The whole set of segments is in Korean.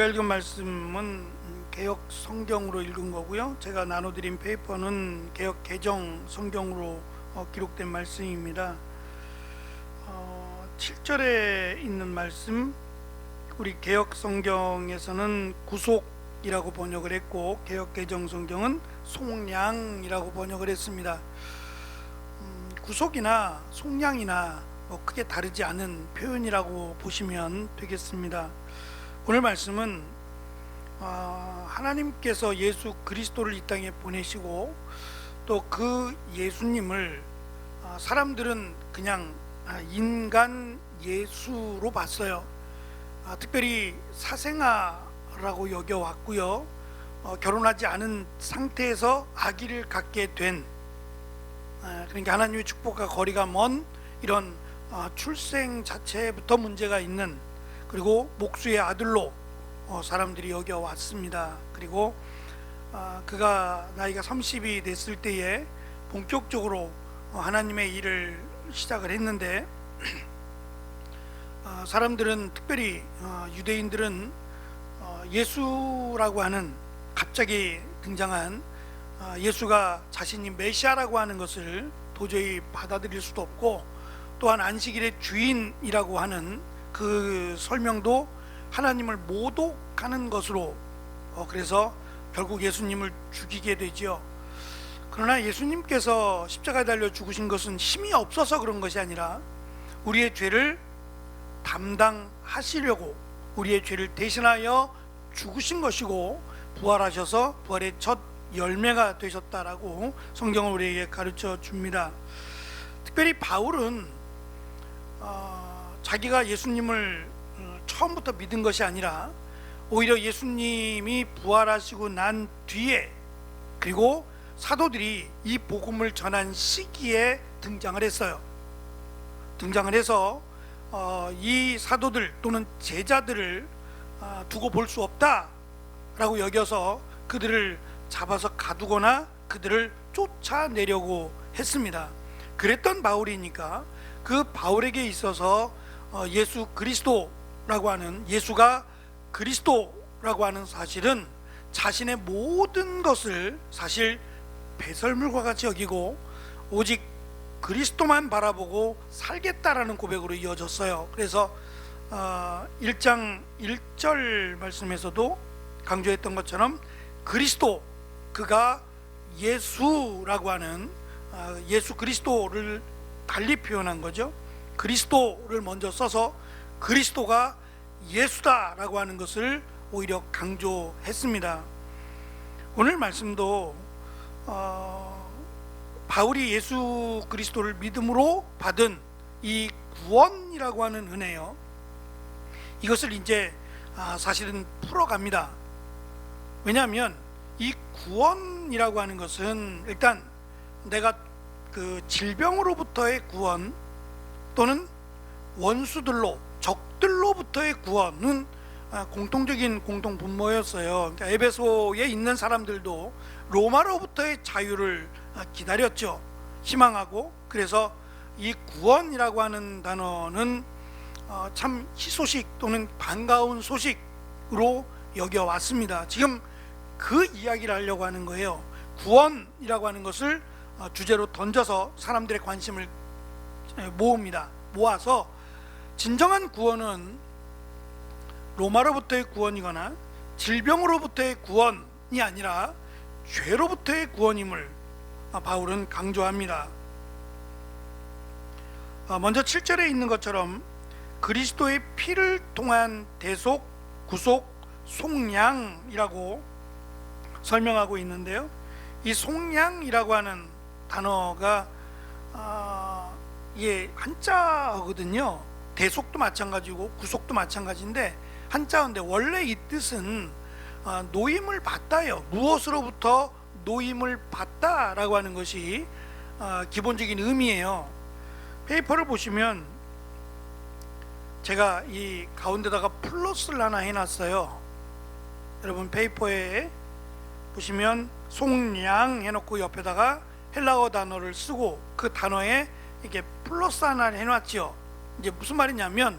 우리가 읽은 말씀은 개역 성경으로 읽은 거고요. 제가 나눠드린 페이퍼는 개역 개정 성경으로 기록된 말씀입니다. 7절에 있는 말씀, 우리 개역 성경에서는 구속이라고 번역을 했고 개역 개정 성경은 속량이라고 번역을 했습니다. 구속이나 속량이나 크게 다르지 않은 표현이라고 보시면 되겠습니다. 오늘 말씀은 하나님께서 예수 그리스도를 이 땅에 보내시고 또 그 예수님을 사람들은 그냥 인간 예수로 봤어요. 특별히 사생아라고 여겨왔고요. 결혼하지 않은 상태에서 아기를 갖게 된, 그러니까 하나님의 축복과 거리가 먼 이런 출생 자체부터 문제가 있는, 그리고 목수의 아들로 사람들이 여겨왔습니다. 그리고 그가 나이가 30이 됐을 때에 본격적으로 하나님의 일을 시작을 했는데, 사람들은 특별히 유대인들은 예수라고 하는 갑자기 등장한 예수가 자신이 메시아라고 하는 것을 도저히 받아들일 수도 없고, 또한 안식일의 주인이라고 하는 그 설명도 하나님을 모독하는 것으로, 그래서 결국 예수님을 죽이게 되지요. 그러나 예수님께서 십자가에 달려 죽으신 것은 힘이 없어서 그런 것이 아니라 우리의 죄를 담당하시려고, 우리의 죄를 대신하여 죽으신 것이고, 부활하셔서 부활의 첫 열매가 되셨다라고 성경은 우리에게 가르쳐 줍니다. 특별히 바울은 자기가 예수님을 처음부터 믿은 것이 아니라 오히려 예수님이 부활하시고 난 뒤에, 그리고 사도들이 이 복음을 전한 시기에 등장을 했어요. 등장을 해서 이 사도들 또는 제자들을 두고 볼 수 없다라고 여겨서 그들을 잡아서 가두거나 그들을 쫓아내려고 했습니다. 그랬던 바울이니까 그 바울에게 있어서 예수 그리스도라고 하는, 예수가 그리스도라고 하는 사실은 자신의 모든 것을 사실 배설물과 같이 여기고 오직 그리스도만 바라보고 살겠다라는 고백으로 이어졌어요. 그래서 1장 1절 말씀에서도 강조했던 것처럼 그리스도, 그가 예수라고 하는 예수 그리스도를 달리 표현한 거죠. 그리스도를 먼저 써서 그리스도가 예수다라고 하는 것을 오히려 강조했습니다. 오늘 말씀도 바울이 예수 그리스도를 믿음으로 받은 이 구원이라고 하는 은혜요, 이것을 이제 사실은 풀어갑니다. 왜냐하면 이 구원이라고 하는 것은 일단 내가 그 질병으로부터의 구원 또는 원수들로, 적들로부터의 구원은 공통적인 공통 분모였어요. 그러니까 에베소에 있는 사람들도 로마로부터의 자유를 기다렸죠. 희망하고. 그래서 이 구원이라고 하는 단어는 참 희소식 또는 반가운 소식으로 여겨왔습니다. 지금 그 이야기를 하려고 하는 거예요. 구원이라고 하는 것을 주제로 던져서 사람들의 관심을 모읍니다. 모아서 진정한 구원은 로마로부터의 구원이거나 질병으로부터의 구원이 아니라 죄로부터의 구원임을 바울은 강조합니다. 먼저 7절에 있는 것처럼 그리스도의 피를 통한 대속, 구속, 속량이라고 설명하고 있는데요, 이 속량이라고 하는 단어가 이게 한자어거든요. 대속도 마찬가지고 구속도 마찬가지인데 한자어인데, 원래 이 뜻은 노임을 받다예요. 무엇으로부터 노임을 받다라고 하는 것이 기본적인 의미예요. 페이퍼를 보시면 제가 이 가운데다가 플러스를 하나 해놨어요. 여러분 페이퍼에 보시면 속량 해놓고 옆에다가 헬라어 단어를 쓰고 그 단어에 이렇게 플러스 하나를 해놨죠. 이제 무슨 말이냐면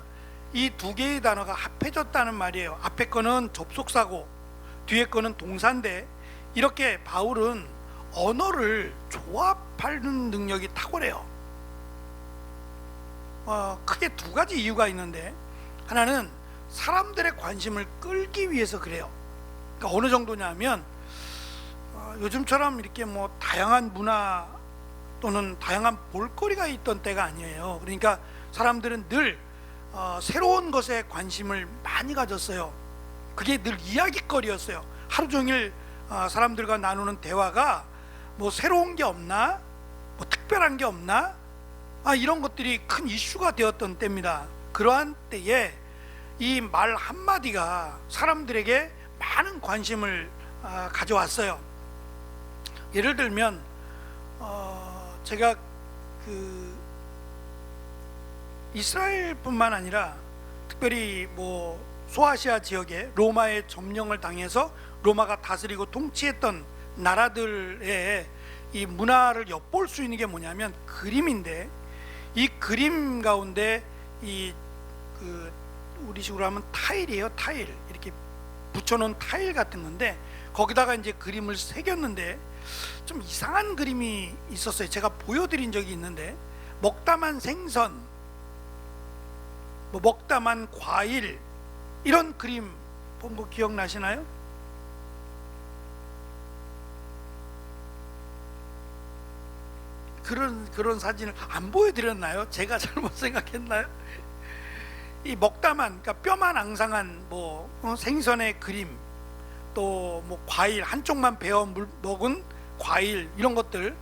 이 두 개의 단어가 합해졌다는 말이에요. 앞에 거는 접속사고 뒤에 거는 동사인데, 이렇게 바울은 언어를 조합하는 능력이 탁월해요. 크게 두 가지 이유가 있는데, 하나는 사람들의 관심을 끌기 위해서 그래요. 그러니까 어느 정도냐면 요즘처럼 이렇게 뭐 다양한 문화 또는 다양한 볼거리가 있던 때가 아니에요. 그러니까 사람들은 늘 새로운 것에 관심을 많이 가졌어요. 그게 늘 이야깃거리였어요. 하루 종일 사람들과 나누는 대화가 뭐 새로운 게 없나, 뭐 특별한 게 없나, 이런 것들이 큰 이슈가 되었던 때입니다. 그러한 때에 이 말 한마디가 사람들에게 많은 관심을 가져왔어요. 예를 들면 제가 이스라엘뿐만 아니라 특별히 뭐 소아시아 지역에 로마의 점령을 당해서 로마가 다스리고 통치했던 나라들의 이 문화를 엿볼 수 있는 게 뭐냐면 그림인데, 이 그림 가운데 우리식으로 하면 타일이에요. 타일, 이렇게 붙여놓은 타일 같은 건데, 거기다가 이제 그림을 새겼는데 좀 이상한 그림이 있었어요. 제가 보여드린 적이 있는데, 먹다만 생선, 뭐 먹다만 과일, 이런 그림 본 거 기억나시나요? 그런 사진을 안 보여드렸나요? 제가 잘못 생각했나요? 이 먹다만, 그러니까 뼈만 앙상한 뭐 생선의 그림, 또 뭐 과일 한쪽만 베어 먹은 과일, 이런 것들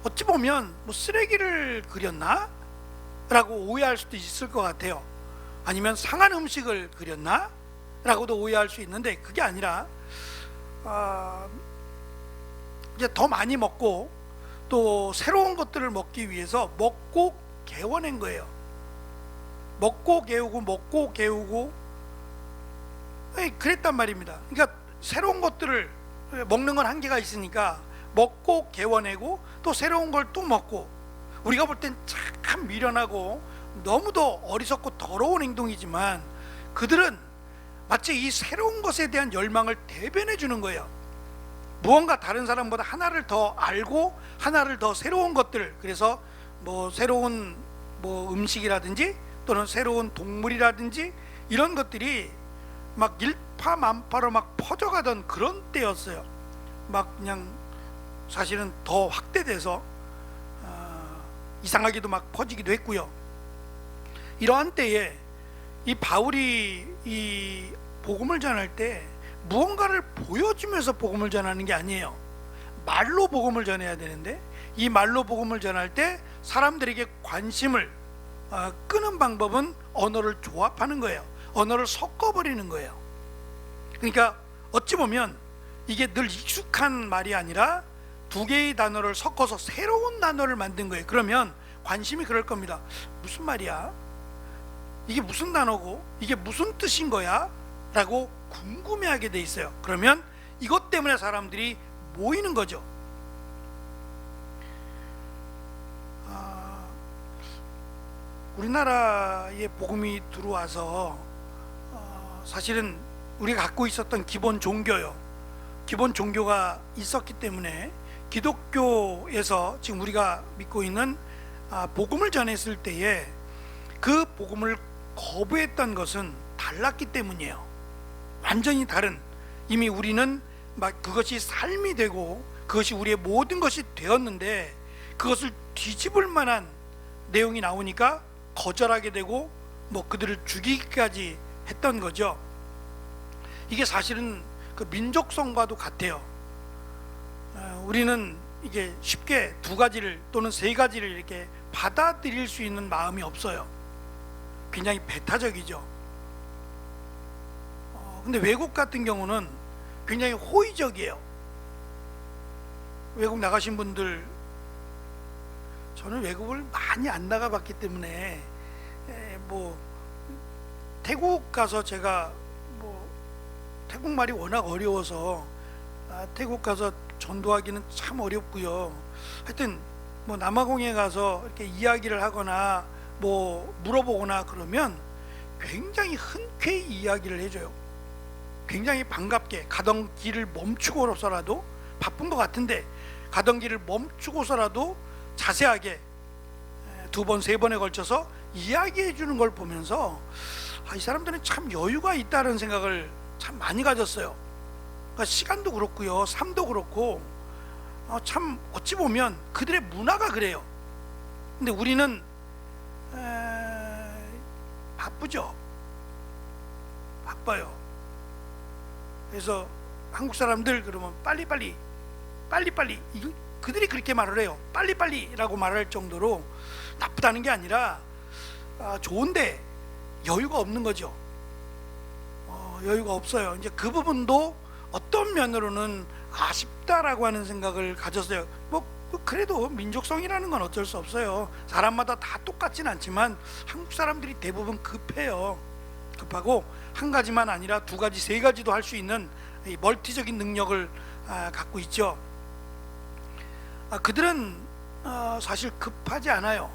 어찌 보면 뭐 쓰레기를 그렸나? 라고 오해할 수도 있을 것 같아요. 아니면 상한 음식을 그렸나? 라고도 오해할 수 있는데, 그게 아니라 이제 더 많이 먹고 또 새로운 것들을 먹기 위해서 먹고 개워낸 거예요. 먹고 개우고 그랬단 말입니다. 그러니까 새로운 것들을 먹는 건 한계가 있으니까 먹고 개워내고 또 새로운 걸 또 먹고, 우리가 볼 땐 참 미련하고 너무도 어리석고 더러운 행동이지만 그들은 마치 이 새로운 것에 대한 열망을 대변해 주는 거예요. 무언가 다른 사람보다 하나를 더 알고 하나를 더 새로운 것들, 그래서 뭐 새로운 뭐 음식이라든지 또는 새로운 동물이라든지 이런 것들이 막 일파만파로 막 퍼져가던 그런 때였어요. 막 그냥 사실은 더 확대돼서 이상하게도 막 퍼지기도 했고요. 이러한 때에 이 바울이 이 복음을 전할 때 무언가를 보여주면서 복음을 전하는 게 아니에요. 말로 복음을 전해야 되는데, 이 말로 복음을 전할 때 사람들에게 관심을 끄는 방법은 언어를 조합하는 거예요. 언어를 섞어버리는 거예요. 그러니까 어찌 보면 이게 늘 익숙한 말이 아니라 두 개의 단어를 섞어서 새로운 단어를 만든 거예요. 그러면 관심이 그럴 겁니다. 무슨 말이야? 이게 무슨 단어고 이게 무슨 뜻인 거야? 라고 궁금해하게 돼 있어요. 그러면 이것 때문에 사람들이 모이는 거죠. 우리나라에 복음이 들어와서 사실은 우리가 갖고 있었던 기본 종교요, 기본 종교가 있었기 때문에 기독교에서 지금 우리가 믿고 있는 복음을 전했을 때에 그 복음을 거부했던 것은 달랐기 때문이에요. 완전히 다른, 이미 우리는 막 그것이 삶이 되고 그것이 우리의 모든 것이 되었는데 그것을 뒤집을 만한 내용이 나오니까 거절하게 되고 뭐 그들을 죽이기까지 했던 거죠. 이게 사실은 그 민족성과도 같아요. 우리는 이게 쉽게 두 가지를 또는 세 가지를 이렇게 받아들일 수 있는 마음이 없어요. 굉장히 배타적이죠. 근데 외국 같은 경우는 굉장히 호의적이에요. 외국 나가신 분들, 저는 외국을 많이 안 나가봤기 때문에 뭐 태국 가서 제가 뭐 태국말이 워낙 어려워서 태국 가서 전도하기는 참 어렵고요. 하여튼 뭐 남아공에 가서 이렇게 이야기를 하거나 뭐 물어보거나 그러면 굉장히 흔쾌히 이야기를 해줘요. 굉장히 반갑게 가던 길을 멈추고서라도, 바쁜 것 같은데 가던 길을 멈추고서라도 자세하게 두 번, 세 번에 걸쳐서 이야기해 주는 걸 보면서 이 사람들은 참 여유가 있다는 생각을 참 많이 가졌어요. 그러니까 시간도 그렇고요, 삶도 그렇고, 참 어찌 보면 그들의 문화가 그래요. 근데 우리는 바쁘죠. 바빠요. 그래서 한국 사람들 그러면 빨리빨리 그들이 그렇게 말을 해요. 빨리빨리라고 말할 정도로 나쁘다는 게 아니라 좋은데 여유가 없는 거죠. 여유가 없어요. 이제 그 부분도 어떤 면으로는 아쉽다라고 하는 생각을 가졌어요. 뭐 그래도 민족성이라는 건 어쩔 수 없어요. 사람마다 다 똑같진 않지만 한국 사람들이 대부분 급해요. 급하고 한 가지만 아니라 두 가지, 세 가지도 할 수 있는 이 멀티적인 능력을 갖고 있죠. 그들은 사실 급하지 않아요.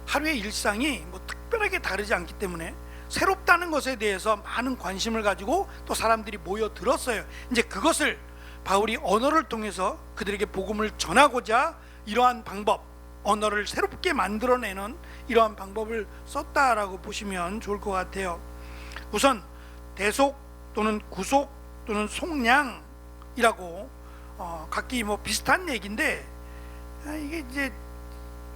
하루의 일상이 뭐 특별하게 다르지 않기 때문에 새롭다는 것에 대해서 많은 관심을 가지고 또 사람들이 모여들었어요. 이제 그것을 바울이 언어를 통해서 그들에게 복음을 전하고자 이러한 방법, 언어를 새롭게 만들어내는 이러한 방법을 썼다라고 보시면 좋을 것 같아요. 우선 대속 또는 구속 또는 속량이라고 각기 뭐 비슷한 얘기인데 이게 이제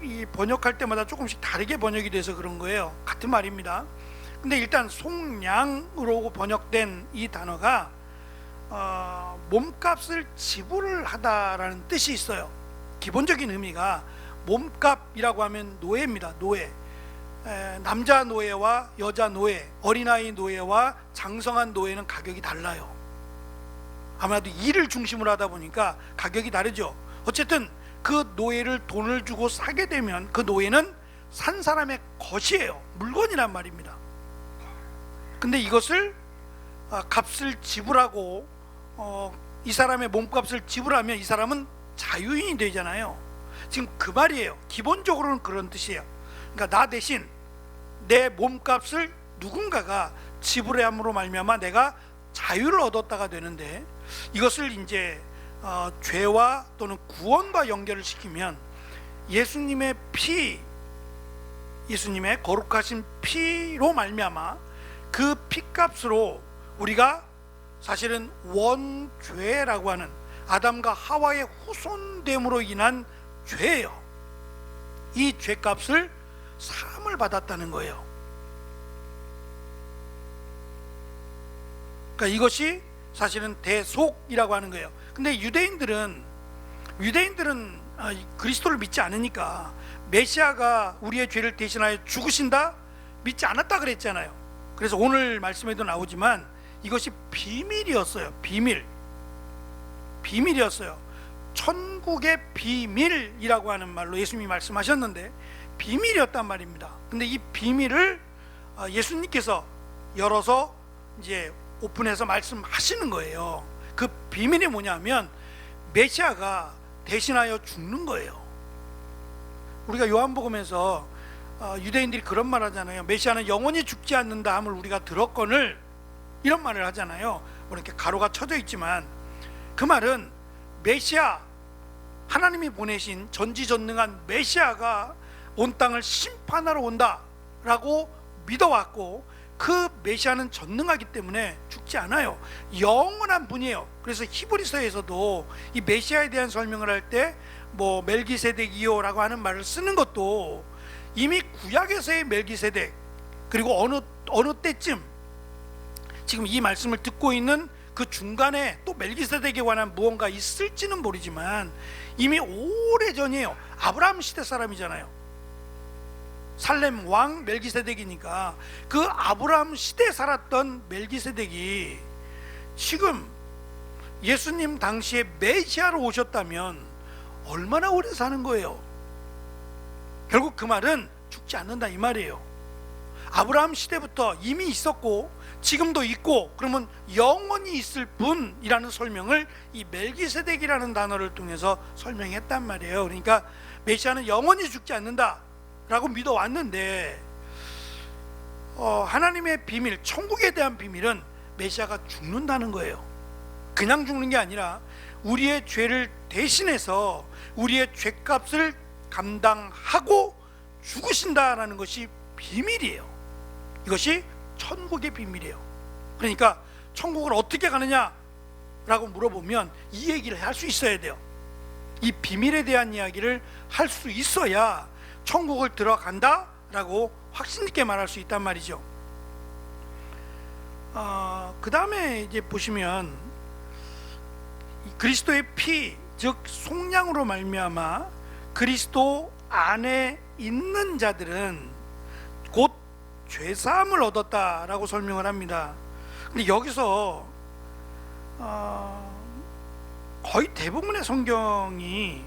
이 번역할 때마다 조금씩 다르게 번역이 돼서 그런 거예요. 같은 말입니다. 근데 일단 속량으로 번역된 이 단어가 몸값을 지불하다라는 뜻이 있어요. 기본적인 의미가 몸값이라고 하면 노예입니다. 노예. 남자 노예와 여자 노예, 어린아이 노예와 장성한 노예는 가격이 달라요. 아무래도 일을 중심으로 하다 보니까 가격이 다르죠. 어쨌든 그 노예를 돈을 주고 사게 되면 그 노예는 산 사람의 것이에요. 물건이란 말입니다. 근데 이것을 값을 지불하고 이 사람의 몸값을 지불하면 이 사람은 자유인이 되잖아요. 지금 그 말이에요. 기본적으로는 그런 뜻이에요. 그러니까 나 대신 내 몸값을 누군가가 지불함으로 말미암아 내가 자유를 얻었다가 되는데, 이것을 이제 죄와 또는 구원과 연결을 시키면 예수님의 피, 예수님의 거룩하신 피로 말미암아 그 피값으로 우리가 사실은 원죄라고 하는 아담과 하와의 후손됨으로 인한 죄예요. 이 죄값을 사함을 받았다는 거예요. 그러니까 이것이 사실은 대속이라고 하는 거예요. 근데 유대인들은 그리스도를 믿지 않으니까 메시아가 우리의 죄를 대신하여 죽으신다? 믿지 않았다 그랬잖아요. 그래서 오늘 말씀에도 나오지만 이것이 비밀이었어요. 비밀이었어요. 천국의 비밀이라고 하는 말로 예수님이 말씀하셨는데 비밀이었단 말입니다. 근데 이 비밀을 예수님께서 열어서 이제 오픈해서 말씀하시는 거예요. 그 비밀이 뭐냐면 메시아가 대신하여 죽는 거예요. 우리가 요한복음에서 유대인들이 그런 말 하잖아요. 메시아는 영원히 죽지 않는다 함을 우리가 들었거늘, 이런 말을 하잖아요. 뭐 이렇게 가로가 쳐져 있지만 그 말은 메시아, 하나님이 보내신 전지전능한 메시아가 온 땅을 심판하러 온다라고 믿어왔고, 그 메시아는 전능하기 때문에 죽지 않아요. 영원한 분이에요. 그래서 히브리서에서도 이 메시아에 대한 설명을 할 때 뭐 멜기세덱이요라고 하는 말을 쓰는 것도 이미 구약에서의 멜기세덱, 그리고 어느 때쯤 지금 이 말씀을 듣고 있는 그 중간에 또 멜기세덱에 관한 무언가 있을지는 모르지만 이미 오래전이에요. 아브라함 시대 사람이잖아요. 살렘 왕 멜기세덱이니까 그 아브라함 시대에 살았던 멜기세덱이 지금 예수님 당시에 메시아로 오셨다면 얼마나 오래 사는 거예요. 결국 그 말은 죽지 않는다 이 말이에요. 아브라함 시대부터 이미 있었고 지금도 있고 그러면 영원히 있을 분이라는 설명을 이 멜기세덱이라는 단어를 통해서 설명했단 말이에요. 그러니까 메시아는 영원히 죽지 않는다 라고 믿어왔는데 하나님의 비밀, 천국에 대한 비밀은 메시아가 죽는다는 거예요. 그냥 죽는 게 아니라 우리의 죄를 대신해서 우리의 죄값을 감당하고 죽으신다라는 것이 비밀이에요. 이것이 천국의 비밀이에요. 그러니까 천국을 어떻게 가느냐라고 물어보면 이 얘기를 할 수 있어야 돼요. 이 비밀에 대한 이야기를 할 수 있어야 천국을 들어간다라고 확신 있게 말할 수 있단 말이죠. 그 다음에 이제 보시면 그리스도의 피, 즉 속량으로 말미암아 그리스도 안에 있는 자들은 곧 죄사함을 얻었다라고 설명을 합니다. 근데 여기서 거의 대부분의 성경이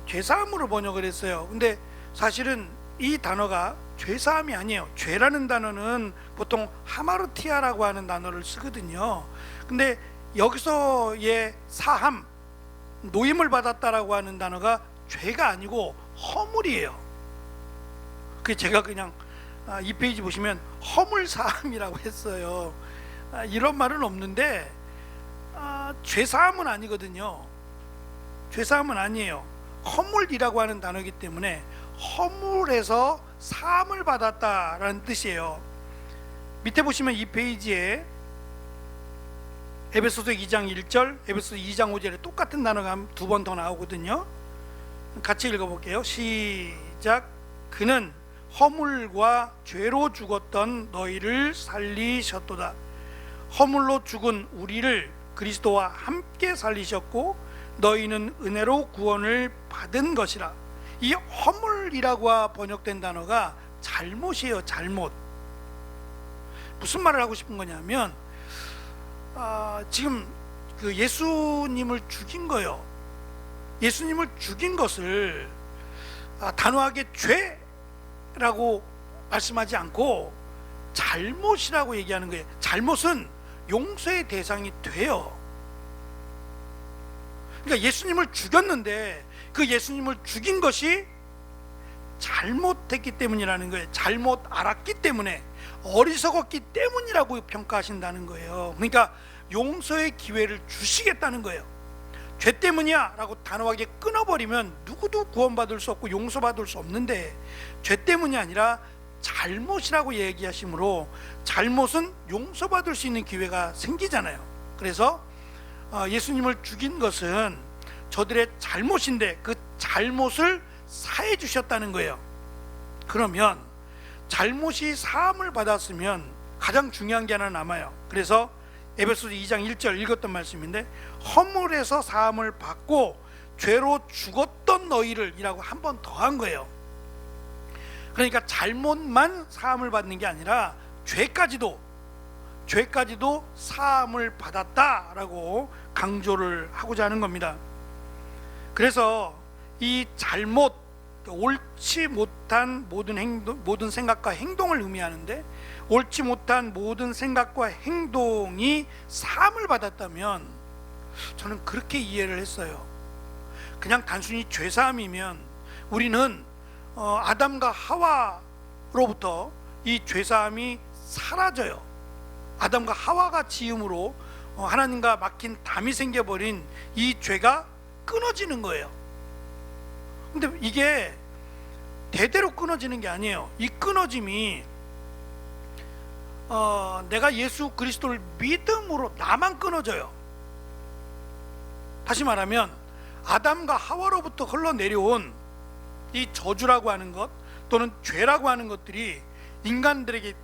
죄사함으로 번역을 했어요. 근데 사실은 이 단어가 죄사함이 아니에요. 죄라는 단어는 보통 하마르티아라고 하는 단어를 쓰거든요. 근데 여기서의 사함, 노임을 받았다라고 하는 단어가 죄가 아니고 허물이에요. 그 제가 그냥 이 페이지 보시면 허물사함이라고 했어요. 이런 말은 없는데 죄사함은 아니거든요. 죄사함은 아니에요. 허물이라고 하는 단어이기 때문에 허물에서 사함을 받았다라는 뜻이에요. 밑에 보시면 이 페이지에 에베소서 2장 1절, 에베소서 2장 5절에 똑같은 단어가 두 번 더 나오거든요. 같이 읽어볼게요. 시작. 그는 허물과 죄로 죽었던 너희를 살리셨도다. 허물로 죽은 우리를 그리스도와 함께 살리셨고 너희는 은혜로 구원을 받은 것이라. 이 허물이라고 번역된 단어가 잘못이에요. 잘못. 무슨 말을 하고 싶은 거냐면 지금 그 예수님을 죽인 거예요. 예수님을 죽인 것을 단호하게 죄라고 말씀하지 않고 잘못이라고 얘기하는 거예요. 잘못은 용서의 대상이 돼요. 그러니까 예수님을 죽였는데 그 예수님을 죽인 것이 잘못했기 때문이라는 거예요. 잘못 알았기 때문에, 어리석었기 때문이라고 평가하신다는 거예요. 그러니까 용서의 기회를 주시겠다는 거예요. 죄 때문이야 라고 단호하게 끊어버리면 누구도 구원받을 수 없고 용서받을 수 없는데, 죄 때문이 아니라 잘못이라고 얘기하시므로 잘못은 용서받을 수 있는 기회가 생기잖아요. 그래서 예수님을 죽인 것은 저들의 잘못인데 그 잘못을 사해 주셨다는 거예요. 그러면 잘못이 사함을 받았으면 가장 중요한 게 하나 남아요. 그래서 에베소서 2장 1절 읽었던 말씀인데, 허물에서 사함을 받고 죄로 죽었던 너희를 이라고 한 번 더 한 거예요. 그러니까 잘못만 사함을 받는 게 아니라 죄까지도 사함을 받았다라고 강조를 하고자 하는 겁니다. 그래서 이 잘못, 옳지 못한 모든 생각과 행동을 의미하는데, 옳지 못한 모든 생각과 행동이 사함을 받았다면 저는 그렇게 이해를 했어요. 그냥 단순히 죄사함이면 우리는 아담과 하와로부터 이 죄사함이 사라져요. 아담과 하와가 지음으로 하나님과 막힌 담이 생겨버린 이 죄가 끊어지는 거예요. 근데 이게 대대로 끊어지는 게 아니에요. 이 끊어짐이 내가 예수 그리스도를 믿음으로 나만 끊어져요. 다시 말하면 아담과 하와로부터 흘러내려온 이 저주라고 하는 것 또는 죄라고 하는 것들이 인간에게는,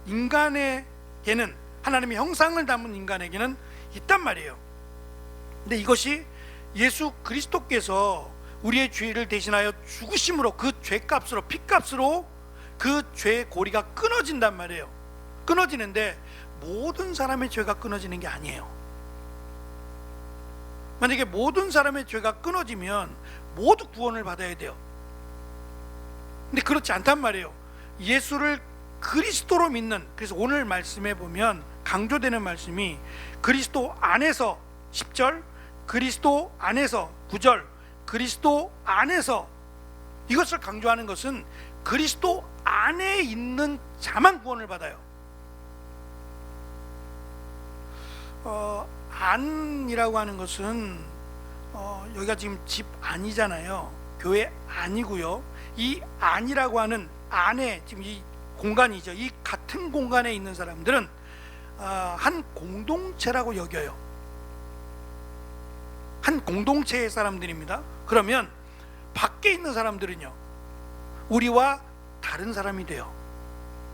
하나님의 형상을 담은 인간에게는 있단 말이에요. 근데 이것이 예수 그리스도께서 우리의 죄를 대신하여 죽으심으로, 그 죄값으로, 피값으로 그 죄의 고리가 끊어진단 말이에요. 끊어지는데 모든 사람의 죄가 끊어지는 게 아니에요. 만약에 모든 사람의 죄가 끊어지면 모두 구원을 받아야 돼요. 근데 그렇지 않단 말이에요. 예수를 그리스도로 믿는, 그래서 오늘 말씀에 보면 강조되는 말씀이 그리스도 안에서 10절, 그리스도 안에서 9절, 그리스도 안에서 이것을 강조하는 것은 그리스도 안에 있는 자만 구원을 받아요. 안이라고 하는 것은 여기가 지금 집 안이잖아요. 교회 안이고요. 이 안이라고 하는 안에 지금 이 공간이죠. 이 같은 공간에 있는 사람들은 한 공동체라고 여겨요. 한 공동체의 사람들입니다. 그러면 밖에 있는 사람들은요, 우리와 다른 사람이 돼요.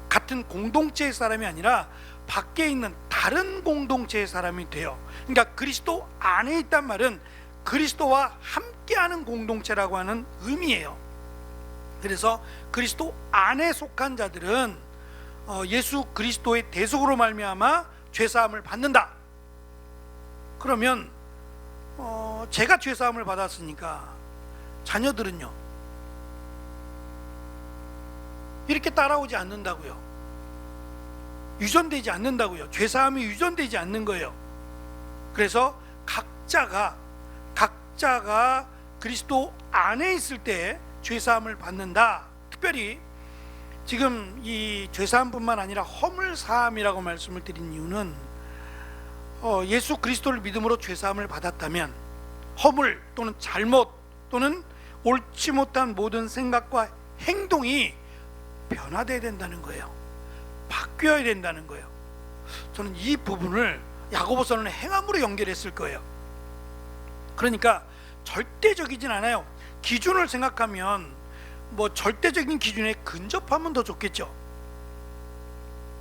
같은 공동체의 사람이 아니라 밖에 있는 다른 공동체의 사람이 돼요. 그러니까 그리스도 안에 있단 말은 그리스도와 함께하는 공동체라고 하는 의미예요. 그래서 그리스도 안에 속한 자들은 예수 그리스도의 대속으로 말미암아 죄사함을 받는다. 그러면 제가 죄사함을 받았으니까 자녀들은요, 이렇게 따라오지 않는다고요. 유전되지 않는다고요. 죄사함이 유전되지 않는 거예요. 그래서 각자가 그리스도 안에 있을 때 죄사함을 받는다. 특별히 지금 이 죄사함뿐만 아니라 허물사함이라고 말씀을 드린 이유는 예수 그리스도를 믿음으로 죄사함을 받았다면 허물 또는 잘못 또는 옳지 못한 모든 생각과 행동이 변화되어야 된다는 거예요. 바뀌어야 된다는 거예요. 저는 이 부분을 야고보서는 행함으로 연결했을 거예요. 그러니까 절대적이진 않아요. 기준을 생각하면 절대적인 기준에 근접하면 더 좋겠죠.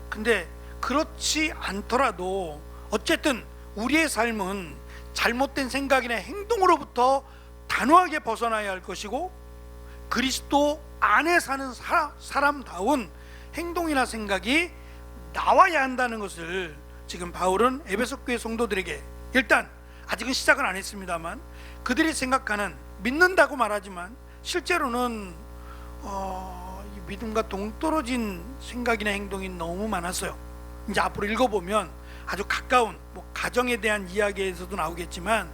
근데 그렇지 않더라도 어쨌든 우리의 삶은 잘못된 생각이나 행동으로부터 단호하게 벗어나야 할 것이고, 그리스도 안에 사는 사람다운 행동이나 생각이 나와야 한다는 것을 지금 바울은 에베소 교회 성도들에게, 일단 아직은 시작은 안 했습니다만, 그들이 생각하는, 믿는다고 말하지만 실제로는 이 믿음과 동떨어진 생각이나 행동이 너무 많았어요. 이제 앞으로 읽어보면 아주 가까운 가정에 대한 이야기에서도 나오겠지만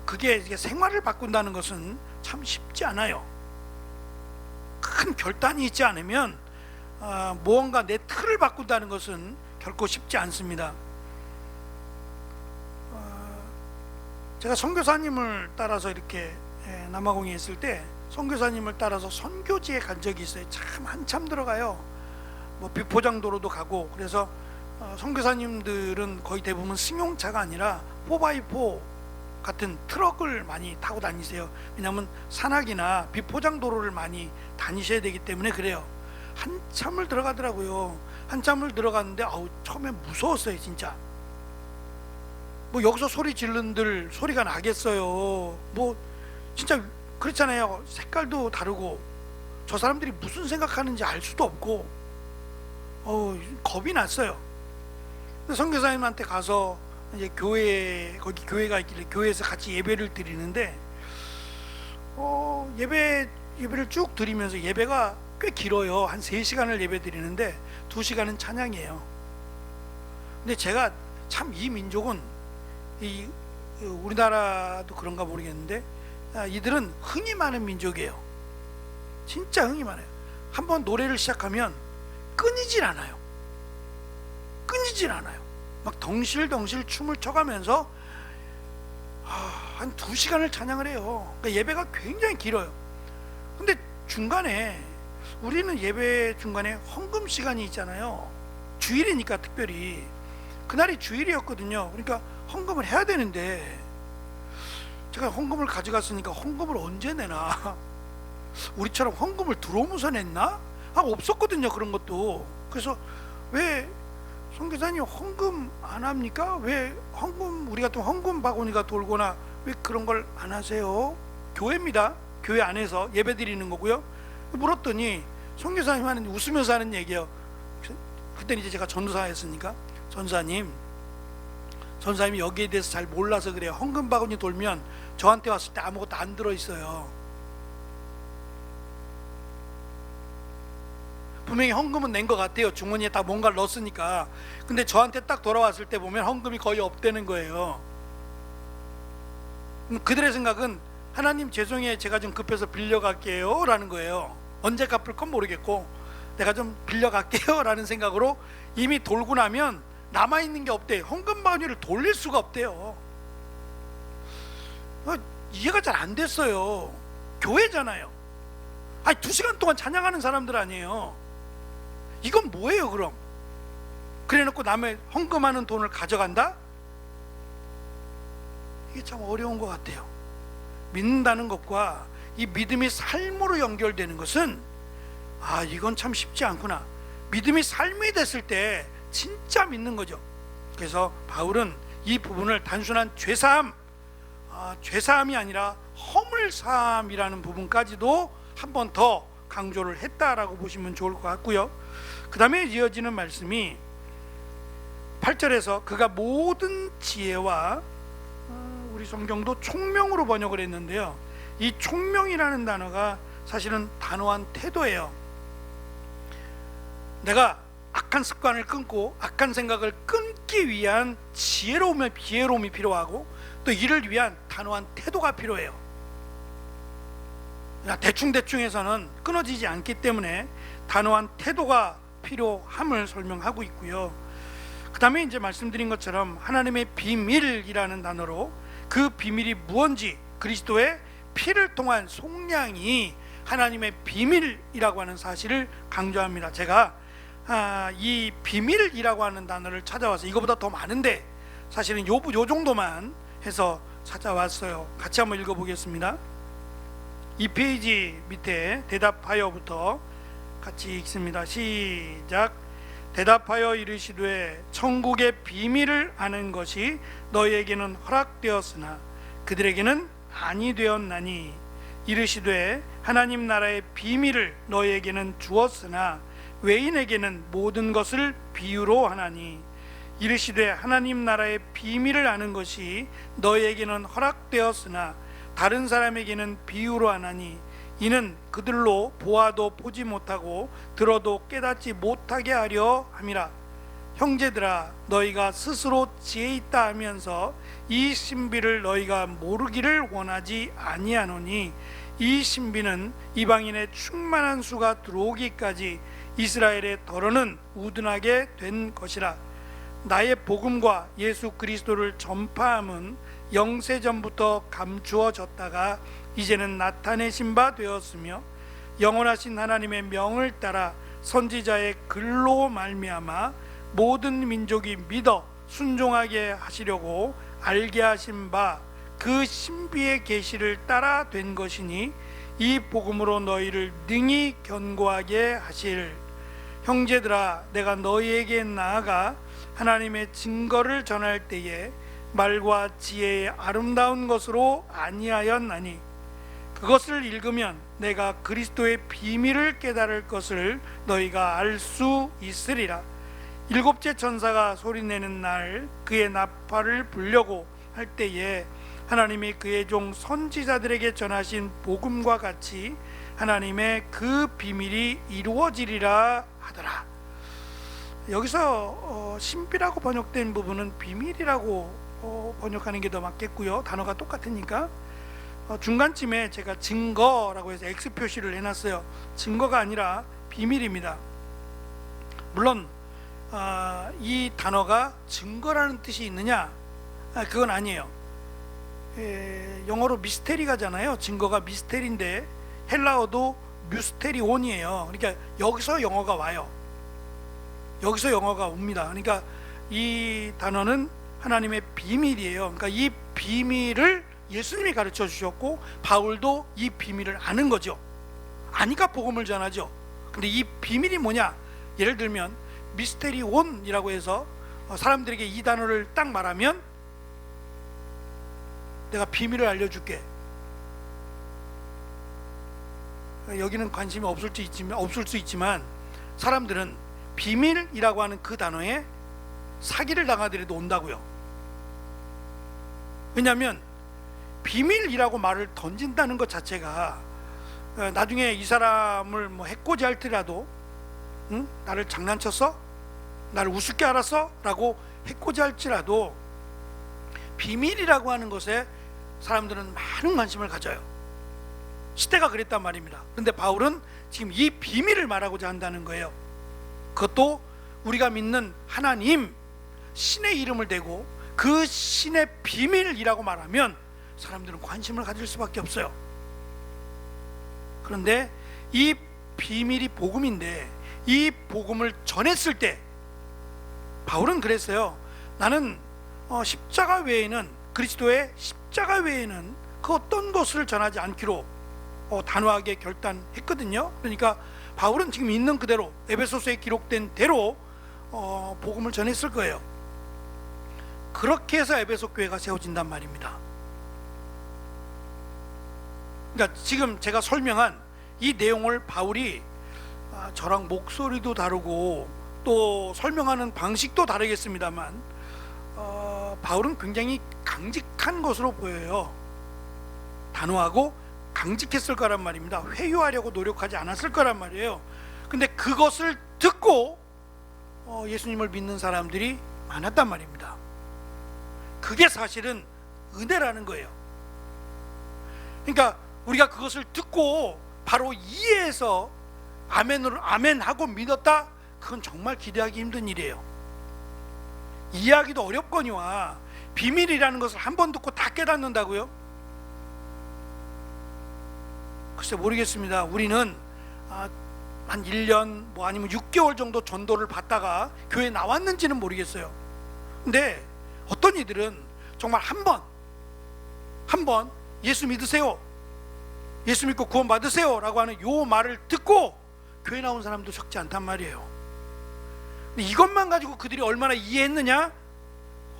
그게 생활을 바꾼다는 것은 참 쉽지 않아요. 큰 결단이 있지 않으면 무언가 내 틀을 바꾼다는 것은 결코 쉽지 않습니다. 제가 선교사님을 따라서 이렇게 남아공에 있을 때 선교사님을 따라서 선교지에 간 적이 있어요. 참 한참 들어가요. 비포장도로도 가고. 그래서 선교사님들은 거의 대부분 승용차가 아니라 4x4 같은 트럭을 많이 타고 다니세요. 왜냐하면 산악이나 비포장도로를 많이 다니셔야 되기 때문에 그래요. 한참을 들어가더라고요. 한참을 들어갔는데 처음에 무서웠어요. 진짜 여기서 소리 지른들 소리가 나겠어요. 진짜 그렇잖아요. 색깔도 다르고 저 사람들이 무슨 생각하는지 알 수도 없고 겁이 났어요. 선교사님한테 가서 이제 거기 교회가 있길래 교회에서 같이 예배를 드리는데 예배를 쭉 드리면서, 예배가 꽤 길어요. 한 3시간을 예배 드리는데 2시간은 찬양이에요. 근데 제가 참 이 민족은, 우리나라도 그런가 모르겠는데 이들은 흥이 많은 민족이에요. 진짜 흥이 많아요. 한번 노래를 시작하면 끊이질 않아요. 막 덩실덩실 춤을 춰가면서 한 2시간을 찬양을 해요. 그러니까 예배가 굉장히 길어요. 근데 중간에, 우리는 예배 중간에 헌금 시간이 있잖아요. 주일이니까 특별히 그날이 주일이었거든요. 그러니까 헌금을 해야 되는데 제가 헌금을 가져갔으니까 헌금을 언제 내나, 우리처럼 헌금을 들어오면서 냈나? 없었거든요, 그런 것도. 그래서 왜 선교사님 헌금 안 합니까? 왜 우리 같은 헌금 바구니가 돌거나 왜 그런 걸 안 하세요? 교회입니다. 교회 안에서 예배 드리는 거고요. 물었더니 선교사님은 웃으면서 하는 얘기예요. 그때는 이제 제가 전도사였으니까, 전사님이 여기에 대해서 잘 몰라서 그래요. 헌금 바구니 돌면 저한테 왔을 때 아무것도 안 들어있어요. 분명히 헌금은 낸 것 같아요. 주머니에 딱 뭔가를 넣었으니까. 근데 저한테 딱 돌아왔을 때 보면 헌금이 거의 없다는 거예요. 그들의 생각은 하나님 죄송해요, 제가 좀 급해서 빌려갈게요 라는 거예요. 언제 갚을 건 모르겠고 내가 좀 빌려갈게요 라는 생각으로 이미 돌고 나면 남아있는 게 없대요. 헌금바구니를 돌릴 수가 없대요. 이해가 잘 안 됐어요. 교회잖아요. 아니 2시간 동안 찬양하는 사람들 아니에요. 이건 뭐예요 그럼? 그래놓고 남의 헌금하는 돈을 가져간다? 이게 참 어려운 것 같아요. 믿는다는 것과 이 믿음이 삶으로 연결되는 것은 이건 참 쉽지 않구나. 믿음이 삶이 됐을 때 진짜 믿는 거죠. 그래서 바울은 이 부분을 단순한 죄사함이 아니라 허물사함이라는 부분까지도 한 번 더 강조를 했다라고 보시면 좋을 것 같고요. 그 다음에 이어지는 말씀이 8절에서 그가 모든 지혜와, 우리 성경도 총명으로 번역을 했는데요, 이 총명이라는 단어가 사실은 단호한 태도예요. 내가 악한 습관을 끊고 악한 생각을 끊기 위한 지혜로움이 필요하고, 또 이를 위한 단호한 태도가 필요해요. 대충 해서는 끊어지지 않기 때문에 단호한 태도가 필요함을 설명하고 있고요. 그 다음에 이제 말씀드린 것처럼 하나님의 비밀이라는 단어로 그 비밀이 무언지, 그리스도의 피를 통한 속량이 하나님의 비밀이라고 하는 사실을 강조합니다. 제가 이 비밀이라고 하는 단어를 찾아와서 이거보다 더 많은데 사실은 요 정도만 해서 찾아왔어요. 같이 한번 읽어보겠습니다. 이 페이지 밑에 대답하여부터 같이 읽습니다. 시작. 대답하여 이르시되 천국의 비밀을 아는 것이 너희에게는 허락되었으나 그들에게는 아니 되었나니, 이르시되 하나님 나라의 비밀을 너희에게는 주었으나 외인에게는 모든 것을 비유로 하나니, 이르시되 하나님 나라의 비밀을 아는 것이 너희에게는 허락되었으나 다른 사람에게는 비유로 하나니, 이는 그들로 보아도 보지 못하고 들어도 깨닫지 못하게 하려 함이라. 형제들아, 너희가 스스로 지혜 있다 하면서 이 신비를 너희가 모르기를 원하지 아니하노니, 이 신비는 이방인의 충만한 수가 들어오기까지 이스라엘의 더러는 우둔하게 된 것이라. 나의 복음과 예수 그리스도를 전파함은 영세전부터 감추어졌다가 이제는 나타내신 바 되었으며, 영원하신 하나님의 명을 따라 선지자의 글로 말미암아 모든 민족이 믿어 순종하게 하시려고 알게 하신 바 그 신비의 계시를 따라 된 것이니, 이 복음으로 너희를 능히 견고하게 하실. 형제들아, 내가 너희에게 나아가 하나님의 증거를 전할 때에 말과 지혜의 아름다운 것으로 아니하였나니, 그것을 읽으면 내가 그리스도의 비밀을 깨달을 것을 너희가 알 수 있으리라. 일곱째 천사가 소리내는 날 그의 나팔을 불려고 할 때에 하나님이 그의 종 선지자들에게 전하신 복음과 같이 하나님의 그 비밀이 이루어지리라 하더라. 여기서 신비라고 번역된 부분은 비밀이라고 번역하는 게 더 맞겠고요. 단어가 똑같으니까. 중간쯤에 제가 증거라고 해서 X 표시를 해놨어요. 증거가 아니라 비밀입니다. 물론 이 단어가 증거라는 뜻이 있느냐? 그건 아니에요. 영어로 미스테리가잖아요. 증거가 미스테리인데 헬라어도 뮤스테리온이에요. 그러니까 여기서 영어가 와요. 여기서 영어가 옵니다. 그러니까 이 단어는 하나님의 비밀이에요. 그러니까 이 비밀을 예수님이 가르쳐 주셨고 바울도 이 비밀을 아는 거죠. 아니까 복음을 전하죠. 근데 이 비밀이 뭐냐? 예를 들면 미스테리온이라고 해서 사람들에게 이 단어를 딱 말하면 내가 비밀을 알려줄게. 여기는 관심이 없을 수 있지만 사람들은 비밀이라고 하는 그 단어에 사기를 당하더라도 온다고요. 왜냐하면 비밀이라고 말을 던진다는 것 자체가 나중에 이 사람을 해코지 할지라도 나를 장난쳤어? 나를 우습게 알았어? 라고 해코지 할지라도 비밀이라고 하는 것에 사람들은 많은 관심을 가져요. 시대가 그랬단 말입니다. 그런데 바울은 지금 이 비밀을 말하고자 한다는 거예요. 그것도 우리가 믿는 하나님, 신의 이름을 대고 그 신의 비밀이라고 말하면 사람들은 관심을 가질 수밖에 없어요. 그런데 이 비밀이 복음인데, 이 복음을 전했을 때 바울은 그랬어요. 나는 십자가 외에는, 그리스도의 십자가 외에는 그 어떤 것을 전하지 않기로 단호하게 결단했거든요. 그러니까 바울은 지금 있는 그대로, 에베소서에 기록된 대로 복음을 전했을 거예요. 그렇게 해서 에베소 교회가 세워진단 말입니다. 그러니까 지금 제가 설명한 이 내용을 바울이 저랑 목소리도 다르고 또 설명하는 방식도 다르겠습니다만 바울은 굉장히 강직한 것으로 보여요. 단호하고 강직했을 거란 말입니다. 회유하려고 노력하지 않았을 거란 말이에요. 근데 그것을 듣고 예수님을 믿는 사람들이 많았단 말입니다. 그게 사실은 은혜라는 거예요. 그러니까 우리가 그것을 듣고 바로 이해해서 아멘하고 믿었다? 그건 정말 기대하기 힘든 일이에요. 이해하기도 어렵거니와 비밀이라는 것을 한 번 듣고 다 깨닫는다고요? 글쎄 모르겠습니다. 우리는 한 1년 아니면 6개월 정도 전도를 받다가 교회에 나왔는지는 모르겠어요. 근데 어떤 이들은 정말 한 번 예수 믿으세요, 예수 믿고 구원 받으세요 라고 하는 요 말을 듣고 교회 나온 사람도 적지 않단 말이에요. 근데 이것만 가지고 그들이 얼마나 이해했느냐,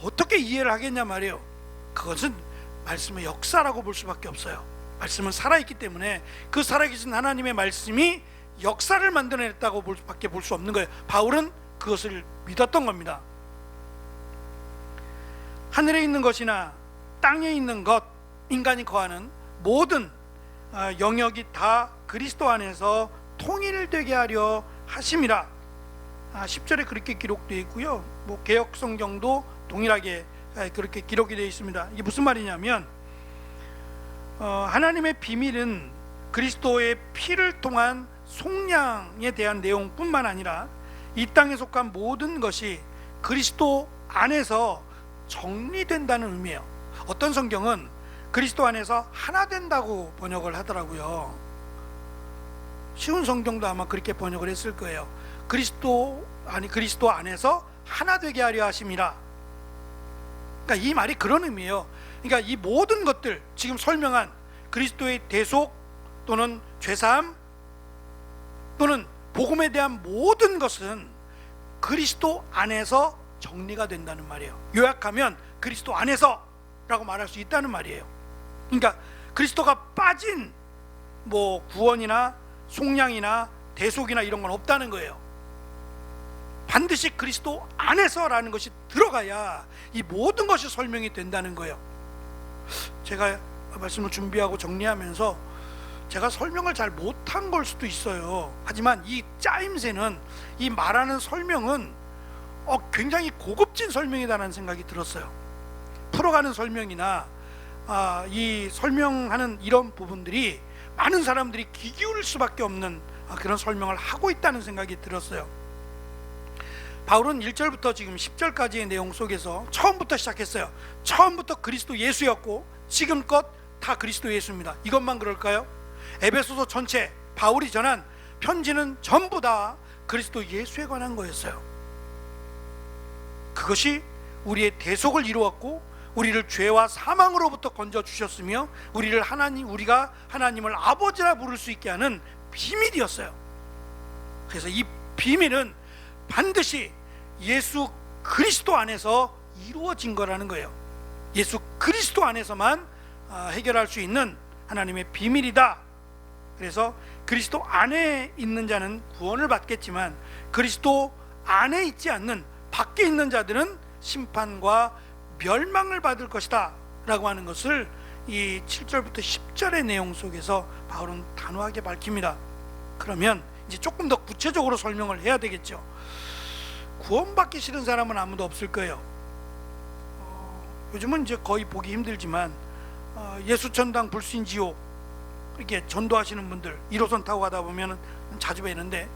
어떻게 이해를 하겠냐 말이에요. 그것은 말씀의 역사라고 볼 수밖에 없어요. 말씀은 살아있기 때문에 그 살아계신 하나님의 말씀이 역사를 만들어냈다고 밖에 볼 수 없는 거예요. 바울은 그것을 믿었던 겁니다. 하늘에 있는 것이나 땅에 있는 것, 인간이 거하는 모든 영역이 다 그리스도 안에서 통일되게 하려 하심이라. 10절에 그렇게 기록되어 있고요. 개역성경도 동일하게 그렇게 기록이 되어 있습니다. 이게 무슨 말이냐면 하나님의 비밀은 그리스도의 피를 통한 속량에 대한 내용뿐만 아니라 이 땅에 속한 모든 것이 그리스도 안에서 정리된다는 의미예요. 어떤 성경은 그리스도 안에서 하나 된다고 번역을 하더라고요. 쉬운 성경도 아마 그렇게 번역을 했을 거예요. 그리스도 안에서 하나 되게 하려 하심이라. 그러니까 이 말이 그런 의미예요. 그러니까 이 모든 것들, 지금 설명한 그리스도의 대속 또는 죄사함 또는 복음에 대한 모든 것은 그리스도 안에서 정리가 된다는 말이에요. 요약하면 그리스도 안에서 라고 말할 수 있다는 말이에요. 그러니까 그리스도가 빠진 구원이나 속량이나 대속이나 이런 건 없다는 거예요. 반드시 그리스도 안에서라는 것이 들어가야 이 모든 것이 설명이 된다는 거예요. 제가 말씀을 준비하고 정리하면서 제가 설명을 잘 못한 걸 수도 있어요. 하지만 이 짜임새는, 이 말하는 설명은 굉장히 고급진 설명이다라는 생각이 들었어요. 풀어가는 설명이나 이 설명하는 이런 부분들이 많은 사람들이 귀 기울일 수밖에 없는 그런 설명을 하고 있다는 생각이 들었어요. 바울은 1절부터 지금 10절까지의 내용 속에서 처음부터 시작했어요. 처음부터 그리스도 예수였고 지금껏 다 그리스도 예수입니다. 이것만 그럴까요? 에베소서 전체 바울이 전한 편지는 전부 다 그리스도 예수에 관한 거였어요. 그것이 우리의 대속을 이루었고 우리를 죄와 사망으로부터 건져 주셨으며 우리가 하나님을 아버지라 부를 수 있게 하는 비밀이었어요. 그래서 이 비밀은 반드시 예수 그리스도 안에서 이루어진 거라는 거예요. 예수 그리스도 안에서만 해결할 수 있는 하나님의 비밀이다. 그래서 그리스도 안에 있는 자는 구원을 받겠지만 그리스도 안에 있지 않는 밖에 있는 자들은 심판과 멸망을 받을 것이다 라고 하는 것을 이 7절부터 10절의 내용 속에서 바울은 단호하게 밝힙니다. 그러면 이제 조금 더 구체적으로 설명을 해야 되겠죠. 구원받기 싫은 사람은 아무도 없을 거예요. 요즘은 이제 거의 보기 힘들지만 예수천당 불신지옥 이렇게 전도하시는 분들 1호선 타고 가다 보면 자주 뵈는데,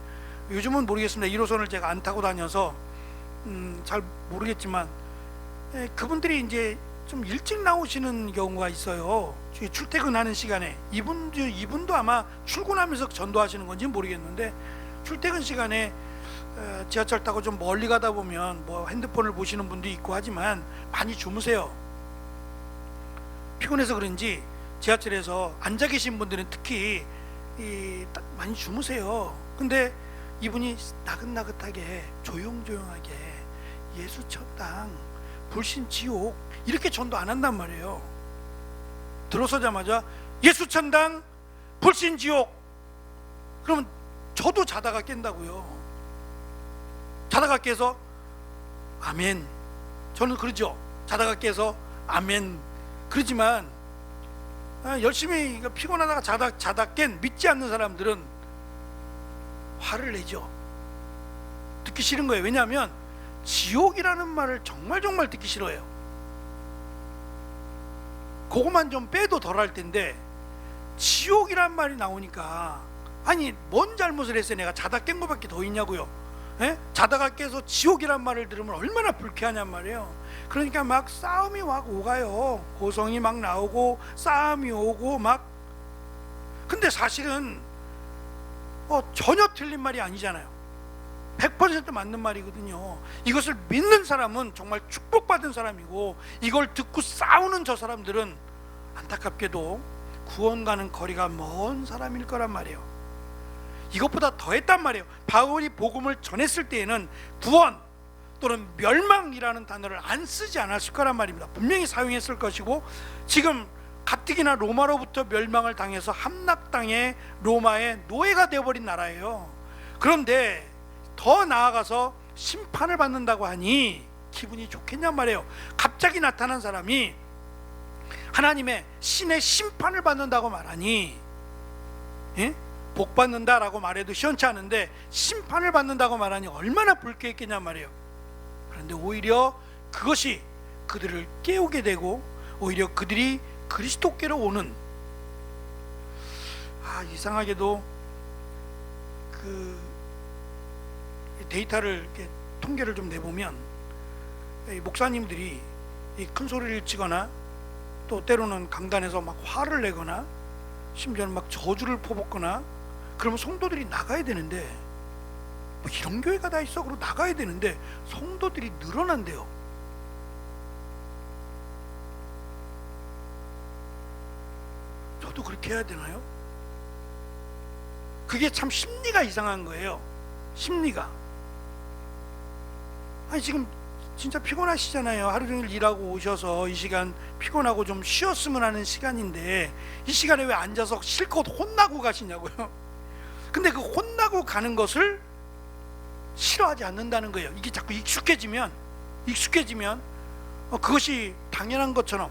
요즘은 모르겠습니다. 1호선을 제가 안 타고 다녀서 잘 모르겠지만, 그분들이 이제 좀 일찍 나오시는 경우가 있어요. 출퇴근하는 시간에. 이분도 아마 출근하면서 전도하시는 건지 모르겠는데, 출퇴근 시간에 지하철 타고 좀 멀리 가다 보면 뭐 핸드폰을 보시는 분도 있고 하지만 많이 주무세요. 피곤해서 그런지 지하철에서 앉아 계신 분들은 특히 많이 주무세요. 근데 이분이 나긋나긋하게 조용조용하게 예수천당 불신지옥 이렇게 전도 안 한단 말이에요. 들어서자마자 예수천당 불신지옥, 그러면 저도 자다가 깬다고요. 자다가 깨서 아멘, 저는 그러죠. 자다가 깨서 아멘 그러지만, 열심히 피곤하다가 자다 깬 믿지 않는 사람들은 화를 내죠. 듣기 싫은 거예요. 왜냐하면 지옥이라는 말을 정말 듣기 싫어해요. 그것만 좀 빼도 덜할 텐데, 지옥이란 말이 나오니까, 아니 뭔 잘못을 했어요? 내가 자다 깬 거밖에 더 있냐고요. 자다가 깨서 지옥이란 말을 들으면 얼마나 불쾌하냔 말이에요. 그러니까 막 싸움이 막 오가요. 고성이 막 나오고 싸움이 오고 막. 근데 사실은 전혀 틀린 말이 아니잖아요. 100% 맞는 말이거든요. 이것을 믿는 사람은 정말 축복받은 사람이고, 이걸 듣고 싸우는 저 사람들은 안타깝게도 구원 가는 거리가 먼 사람일 거란 말이에요. 이것보다 더했단 말이에요. 바울이 복음을 전했을 때에는 구원 또는 멸망이라는 단어를 안 쓰지 않았을 거란 말입니다. 분명히 사용했을 것이고, 지금 가뜩이나 로마로부터 멸망을 당해서 함락당해 로마의 노예가 되어버린 나라예요. 그런데 더 나아가서 심판을 받는다고 하니 기분이 좋겠냔 말이에요. 갑자기 나타난 사람이 하나님의 신의 심판을 받는다고 말하니, 복 받는다라고 말해도 시원치 않은데 심판을 받는다고 말하니 얼마나 불쾌했겠냔 말이에요. 그런데 오히려 그것이 그들을 깨우게 되고, 오히려 그들이 그리스도께로 오는, 이상하게도 그 데이터를 이렇게 통계를 좀 내보면, 목사님들이 큰 소리를 치거나 또 때로는 강단에서 막 화를 내거나 심지어는 막 저주를 퍼붓거나 그러면 성도들이 나가야 되는데, 뭐 이런 교회가 다 있어 그러고 나가야 되는데 성도들이 늘어난대요. 저도 그렇게 해야 되나요? 그게 참 심리가 이상한 거예요. 심리가. 아니 지금 진짜 피곤하시잖아요. 하루 종일 일하고 오셔서 이 시간 피곤하고 좀 쉬었으면 하는 시간인데, 이 시간에 왜 앉아서 실컷 혼나고 가시냐고요. 근데 그 혼나고 가는 것을 싫어하지 않는다는 거예요. 이게 자꾸 익숙해지면 그것이 당연한 것처럼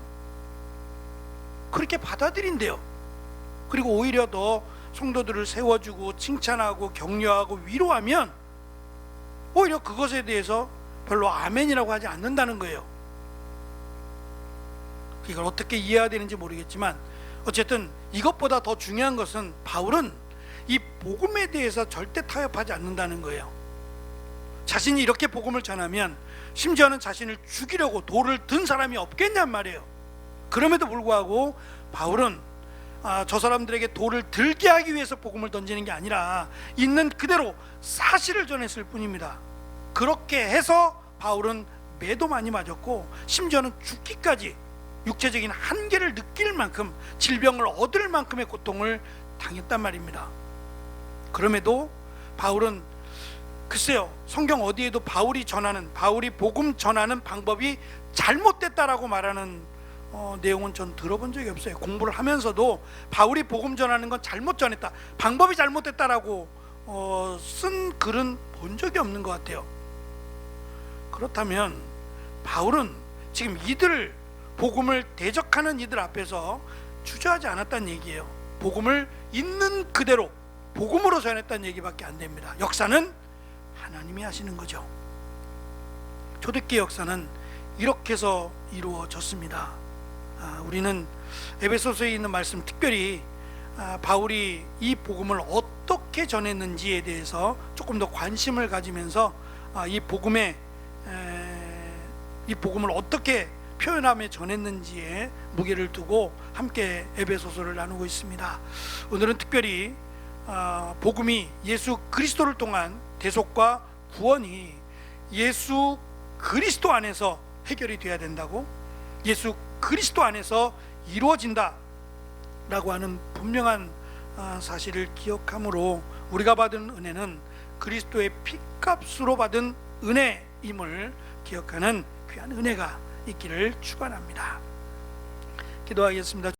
그렇게 받아들인대요. 그리고 오히려 더 성도들을 세워주고 칭찬하고 격려하고 위로하면 오히려 그것에 대해서 별로 아멘이라고 하지 않는다는 거예요. 이걸 어떻게 이해해야 되는지 모르겠지만, 어쨌든 이것보다 더 중요한 것은 바울은 이 복음에 대해서 절대 타협하지 않는다는 거예요. 자신이 이렇게 복음을 전하면 심지어는 자신을 죽이려고 돌을 든 사람이 없겠냔 말이에요. 그럼에도 불구하고 바울은 저 사람들에게 돌을 들게 하기 위해서 복음을 던지는 게 아니라 있는 그대로 사실을 전했을 뿐입니다. 그렇게 해서 바울은 매도 많이 맞았고, 심지어는 죽기까지 육체적인 한계를 느낄 만큼, 질병을 얻을 만큼의 고통을 당했단 말입니다. 그럼에도 바울은, 글쎄요, 성경 어디에도 바울이 복음 전하는 방법이 잘못됐다라고 말하는 내용은 전 들어본 적이 없어요. 공부를 하면서도 바울이 복음 전하는 건 잘못 전했다, 방법이 잘못됐다라고 쓴 글은 본 적이 없는 것 같아요. 그렇다면 바울은 지금 이들, 복음을 대적하는 이들 앞에서 주저하지 않았다는 얘기예요. 복음을 있는 그대로 복음으로 전했다는 얘기밖에 안 됩니다. 역사는 하나님이 하시는 거죠. 초대교회 역사는 이렇게 해서 이루어졌습니다. 우리는 에베소서에 있는 말씀, 특별히 바울이 이 복음을 어떻게 전했는지에 대해서 조금 더 관심을 가지면서 이 복음을 어떻게 표현하며 전했는지에 무게를 두고 함께 에베소서를 나누고 있습니다. 오늘은 특별히 복음이 예수 그리스도를 통한 대속과 구원이 예수 그리스도 안에서 해결이 되어야 된다고, 예수 그리스도 안에서 이루어진다 라고 하는 분명한 사실을 기억함으로 우리가 받은 은혜는 그리스도의 피값으로 받은 은혜임을 기억하는 귀한 은혜가 있기를 축원합니다. 기도하겠습니다.